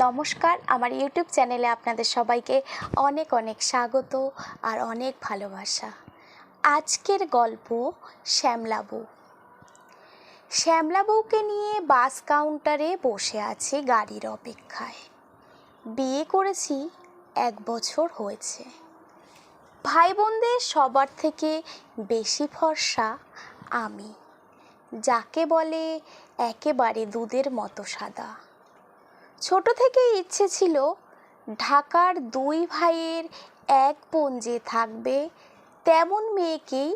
নমস্কার, আমার ইউটিউব চ্যানেলে আপনাদের সবাইকে অনেক অনেক স্বাগত আর অনেক ভালোবাসা। আজকের গল্প শ্যামলা বউ। শ্যামলা বউকে নিয়ে বাস কাউন্টারে বসে আছি গাড়ির অপেক্ষায়। বিয়ে করেছি 1 বছর হয়েছে। ভাই বোনদের সবার থেকে বেশি ফর্সা আমি, যাকে বলে একেবারে দুধের মতো সাদা। ছোট থেকেই ইচ্ছে ছিল ঢাকার 2 ভাইয়ের এক বোন যে থাকবে তেমন মেয়েকেই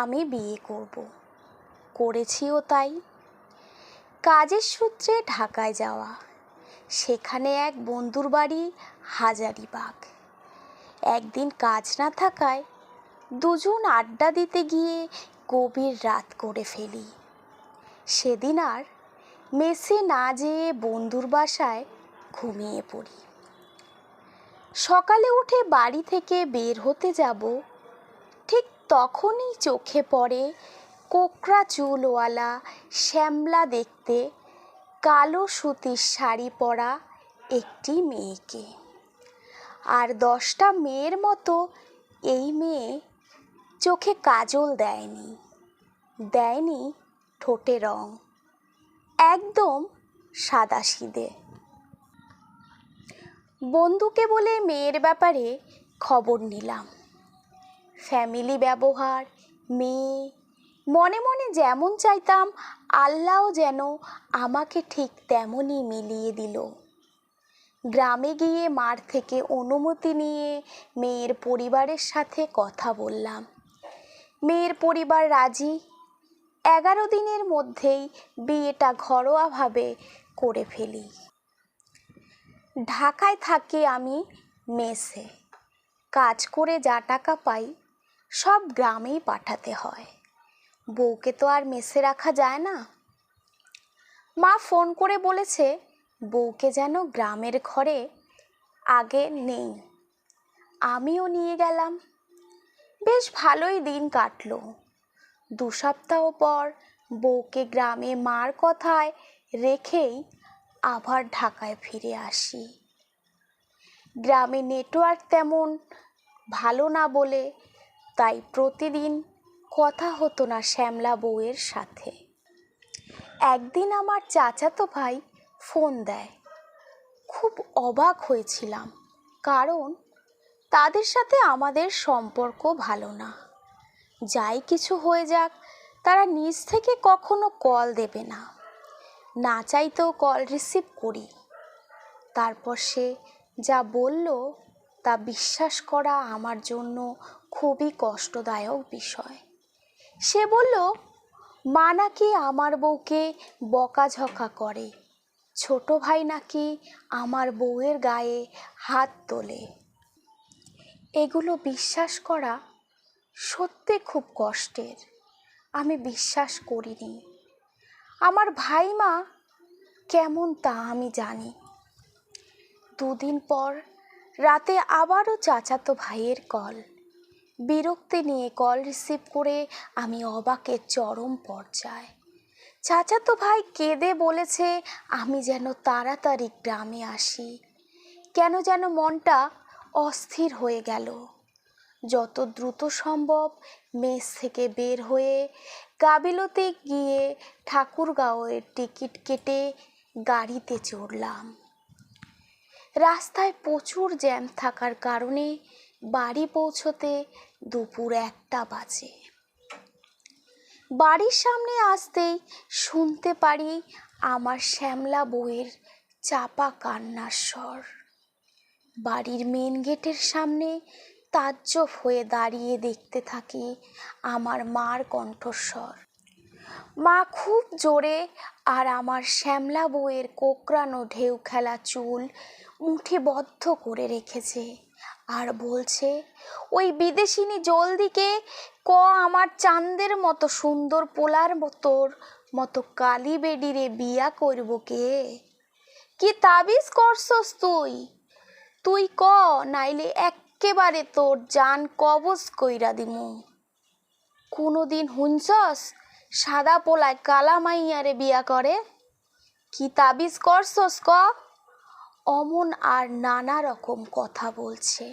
আমি বিয়ে করব। করেছিও তাই। কাজের সূত্রে ঢাকায় যাওয়া, সেখানে এক বন্ধুর বাড়ি হাজারীবাগ। একদিন কাজ না থাকায় দুজন আড্ডা দিতে গিয়ে গভীর রাত করে ফেলি। সেদিন আর মেসে না যেয়ে বন্ধুর বাসায় ঘুমিয়ে পড়ি। সকালে উঠে বাড়ি থেকে বের হতে যাব, ঠিক তখনই চোখে পড়ে কোকড়া চুলওয়ালা শ্যামলা দেখতে কালো সুতির শাড়ি পরা একটি মেয়েকে। আর 10টা মেয়ের মতো এই মেয়ে চোখে কাজল দেয়নি ঠোঁটে রং, একদম সাদাসিধে। বন্ধুকে বলে মেয়ের ব্যাপারে খবর নিলাম। ফ্যামিলি ব্যবহার, মেয়ে, মনে মনে যেমন চাইতাম আল্লাহ যেন আমাকে ঠিক তেমনই মিলিয়ে দিল। গ্রামে গিয়ে মার থেকে অনুমতি নিয়ে মেয়ের পরিবারের সাথে কথা বললাম। মেয়ের পরিবার রাজি। 11 দিনের মধ্যেই বিয়েটা ঘরোয়াভাবে করে ফেলি। ঢাকায় থাকি আমি মেসে। কাজ করে যা টাকা পাই সব গ্রামেই পাঠাতে হয়। বউকে তো আর মেসে রাখা যায় না। মা ফোন করে বলেছে বউকে যেন গ্রামের ঘরে আগে নেই। আমিও নিয়ে গেলাম। বেশ ভালোই দিন কাটলো। 2 সপ্তাহ পর বউকে গ্রামে মার কথায় রেখেই আবার ঢাকায় ফিরে আসি। গ্রামে নেটওয়ার্ক তেমন ভালো না বলে তাই প্রতিদিন কথা হতো না শ্যামলা বউয়ের সাথে। একদিন আমার চাচাতো ভাই ফোন দেয়। খুব অবাক হয়েছিলাম, কারণ তাদের সাথে আমাদের সম্পর্ক ভালো না। যাই কিছু হয়ে যাক, তারা নিজ থেকে কখনো কল দেবে না। না চাইতেও কল রিসিভ করি। তারপর সে যা বলল তা বিশ্বাস করা আমার জন্য খুবই কষ্টদায়ক বিষয়। সে বলল মা নাকি আমার বউকে বকাঝকা করে, ছোট ভাই নাকি আমার বউয়ের গায়ে হাত তোলে। এগুলো বিশ্বাস করা সত্যি খুব কষ্টের। আমি বিশ্বাস করিনি। আমার ভাই মা কেমন তা আমি জানি। 2 দিন পর রাতে আবারও চাচাতো ভাইয়ের কল। বিরক্তি নিয়ে কল রিসিভ করে আমি অবাকের চরম পর্যায়ে। চাচাতো ভাই কেঁদে বলেছে আমি যেন তাড়াতাড়ি গ্রামে আসি। কেন যেন মনটা অস্থির হয়ে গেল। যত দ্রুত সম্ভব মেস থেকে বের হয়ে গাবিলতে গিয়ে ঠাকুরগাঁওয়ের টিকিট কেটে গাড়িতে চড়লাম। রাস্তায় প্রচুর জ্যাম থাকার কারণে বাড়ি পৌঁছতে দুপুর 1টা বাজে। বাড়ির সামনে আসতেই শুনতে পারি আমার শ্যামলা বউয়ের চাপা কান্নার স্বর। বাড়ির মেন গেটের সামনে তাজ্জব হয়ে দাঁড়িয়ে দেখতে থাকি আমার মার কণ্ঠস্বর। মা খুব জোরে আর আমার শ্যামলা বউয়ের কোঁকড়ানো ঢেউ খেলা চুল মুঠিবদ্ধ করে রেখেছে আর বলছে, ওই বিদেশিনী জলদিকে ক আমার চাঁদের মতো সুন্দর পোলার মতো কালী বেডিরে বিয়া করব কে? কি তাবিজ করছস তুই ক, নাইলে এক্কেবারে তোর জান কবজ কইরা দিমু। কোনোদিন হুঁচস সাদা পোলায় কালা মাইয়ারে বিয়া করে? কি তাবিজ করছস ক? অমন আর নানা রকম কথা বলছে,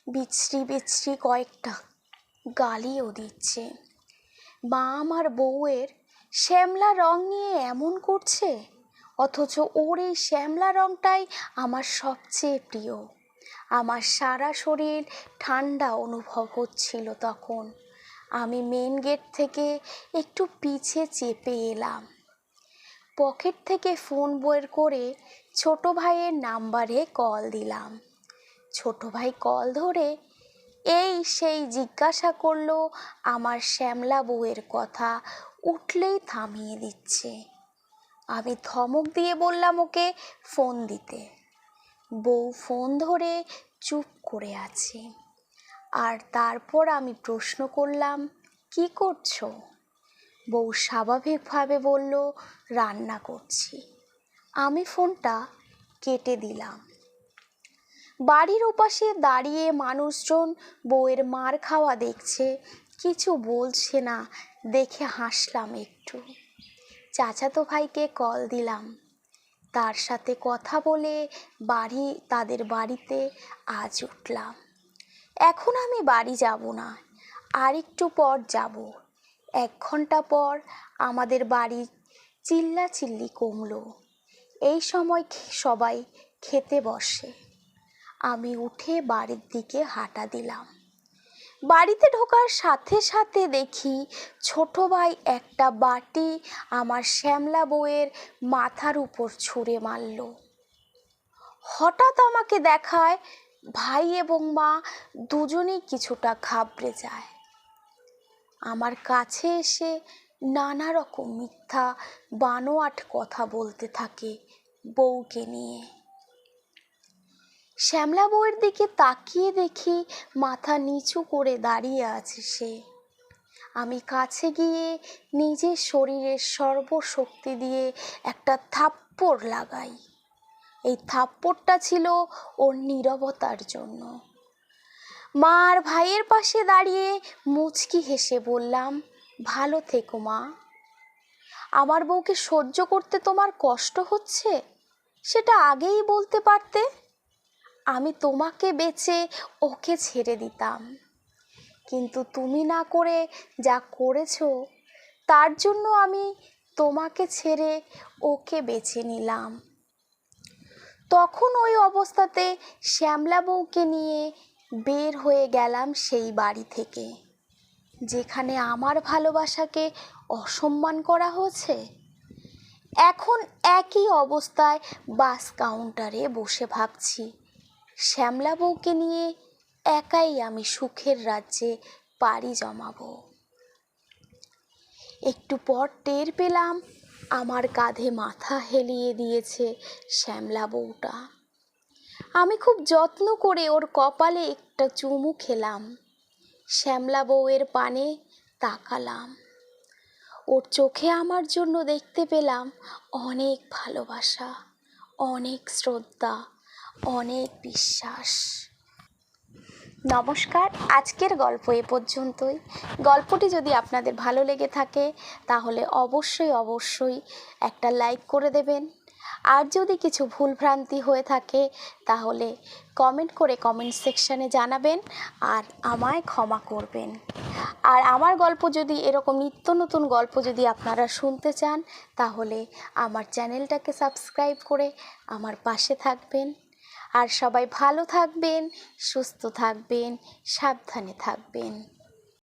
বিশ্রী বিশ্রী কয়েকটা গালিও দিচ্ছে। মা আমার বউয়ের শ্যামলা রং নিয়ে এমন করছে, অথচ ওর এই শ্যামলা রংটাই আমার সবচেয়ে প্রিয়। আমার সারা শরীর ঠান্ডা অনুভব হচ্ছিল তখন। আমি মেন গেট থেকে একটু পিছে চেপে এলাম। পকেট থেকে ফোন বের করে ছোট ভাইয়ের নাম্বারে কল দিলাম। ছোট ভাই কল ধরে এই সেই জিজ্ঞাসা করলো আমার শ্যামলা বউয়ের কথা, উঠলেই থামিয়ে দিচ্ছে। আমি ধমক দিয়ে বললাম ওকে ফোন দিতে। বউ ফোন ধরে চুপ করে আছে। আর তারপর আমি প্রশ্ন করলাম, কি করছো? বউ স্বাভাবিকভাবে বলল, রান্না করছি। আমি ফোনটা কেটে দিলাম। বাড়ির ওপাশে দাঁড়িয়ে মানুষজন বউয়ের মার খাওয়া দেখছে, কিছু বলছে না দেখে হাসলাম একটু। চাচাতো ভাইকে কল দিলাম, তার সাথে কথা বলে তাদের বাড়িতে আজ উঠলাম। এখন আমি বাড়ি যাব না, আর একটু পর যাব। 1 ঘন্টা পর আমাদের বাড়ি চিল্লাচিল্লি কমলো। এই সময় সবাই খেতে বসে। আমি উঠে বাড়ির দিকে হাঁটা দিলাম। বাড়িতে ঢোকার সাথে সাথে দেখি ছোট ভাই একটা বাটি আমার শ্যামলা বউয়ের মাথার উপর ছুঁড়ে মারল। হঠাৎ আমাকে দেখায় ভাই এবং মা দুজনেই কিছুটা ঘাবড়ে যায়। আমার কাছে এসে নানা রকম মিথ্যা বানোয়াট কথা বলতে থাকে বউকে নিয়ে। শ্যামলা বউয়ের দিকে তাকিয়ে দেখি মাথা নিচু করে দাঁড়িয়ে আছে সে। আমি কাছে গিয়ে নিজের শরীরের সর্বশক্তি দিয়ে একটা থাপ্পড় লাগাই। এই থাপ্পড়টা ছিল ওর নীরবতার জন্য। মা আর ভাইয়ের পাশে দাঁড়িয়ে মুচকি হেসে বললাম, ভালো থেকো মা। আমার বউকে সহ্য করতে তোমার কষ্ট হচ্ছে, সেটা আগেই বলতে পারতে। আমি তোমাকে বেচে ওকে ছেড়ে দিতাম, কিন্তু তুমি না করে যা করেছো তার জন্য আমি তোমাকে ছেড়ে ওকে বেছে নিলাম। তখন ওই অবস্থাতে শ্যামলা বউকে নিয়ে বের হয়ে গেলাম সেই বাড়ি থেকে, যেখানে আমার ভালোবাসাকে অসম্মান করা হয়েছে। এখন একই অবস্থায় বাস কাউন্টারে বসে ভাবছি, শ্যামলা বউকে নিয়ে একাই আমি সুখের রাজ্যে পাড়ি জমাবো। একটু পর টের পেলাম আমার কাঁধে মাথা হেলিয়ে দিয়েছে শ্যামলা বউটা। আমি খুব যত্ন করে ওর কপালে একটা চুমু খেলাম। শ্যামলা বউয়ের পানে তাকালাম। ওর চোখে আমার জন্য দেখতে পেলাম অনেক ভালোবাসা, অনেক শ্রদ্ধা, অনেক বিশ্বাস। নমস্কার, আজকের গল্প এ পর্যন্তই। গল্পটি যদি আপনাদের ভালো লেগে থাকে তাহলে অবশ্যই একটা লাইক করে দেবেন। আর যদি কিছু ভুলভ্রান্তি হয়ে থাকে তাহলে কমেন্ট করে কমেন্ট সেকশানে জানাবেন আর আমায় ক্ষমা করবেন। আর আমার গল্প যদি এরকম নিত্য নতুন গল্প যদি আপনারা শুনতে চান তাহলে আমার চ্যানেলটাকে সাবস্ক্রাইব করে আমার পাশে থাকবেন। আর সবাই ভালো থাকবেন, সুস্থ থাকবেন, সাবধানে থাকবেন।